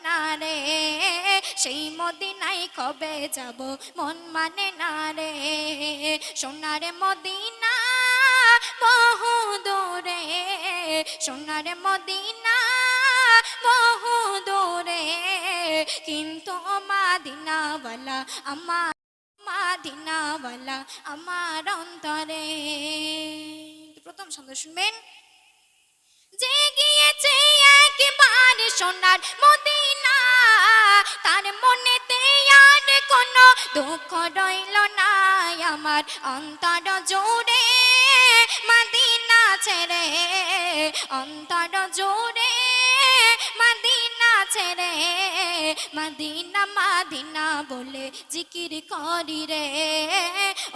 না রে, সেই মদিনায় কবে যাব মন মানে না রে। সোনার মদিনা বহু দূরে, সোনার মদিনা বহু দূরে, কিন্তু মদিনাওয়ালা আমার, মদিনাওয়ালা আমার অন্তরে। প্রথম ছন্দ শুনবেন। যে গিয়েছে একবার সোনার মদিনা, তার মনেতে আর কোনো দুঃখ রইল না। আমার অন্তর জুড়ে মদিনা ছেড়ে, অন্তর জুড়ে মদিনা ছেড়ে, মদিনা মদিনা বলে জিকির করি রে।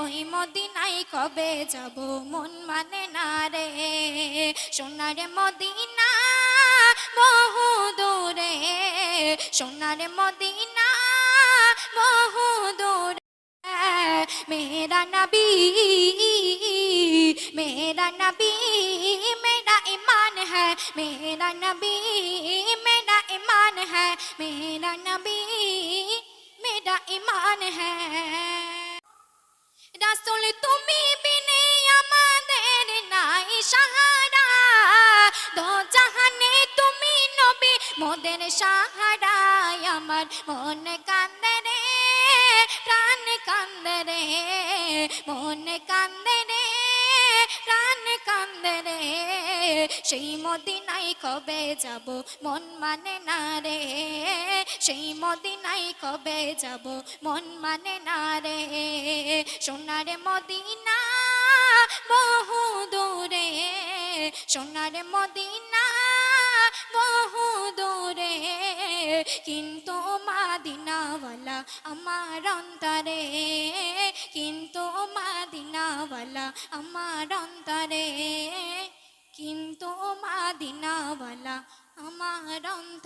ওই মদিনায় কবে যাব মন মানে না রে। সোনার মদিনা বহু দূরে, সোনার মদিনা বহু দূরে। मेरा नबी, मेरा नबी मेरा ईमान है, मेरा नबी मेरा ईमान है, मेरा नबी मेरा ईमान है। রাসূল তুমি বিনে আমাদের নাই সাহারা, দো জাহানে তুমি নবী মোদের সাহারা। আমার মন কান্দে রে, প্রাণ কান্দে রে, মন কান্দে রে, প্রাণ কান্দে রে। সেই মদিনায় কবে যাব মন মানে না রে, সেই মদিনায় কবে যাব মন মানে না রে। সোনার মদিনা বহু দূরে, সোনার মদিনা বহু দূরে, কিন্তু মদিনাওয়ালা আমার অন্তরে, কিন্তু মদিনাওয়ালা আমার অন্তরে, কিন্তু মদিনাওয়ালা আমার অন্তরে।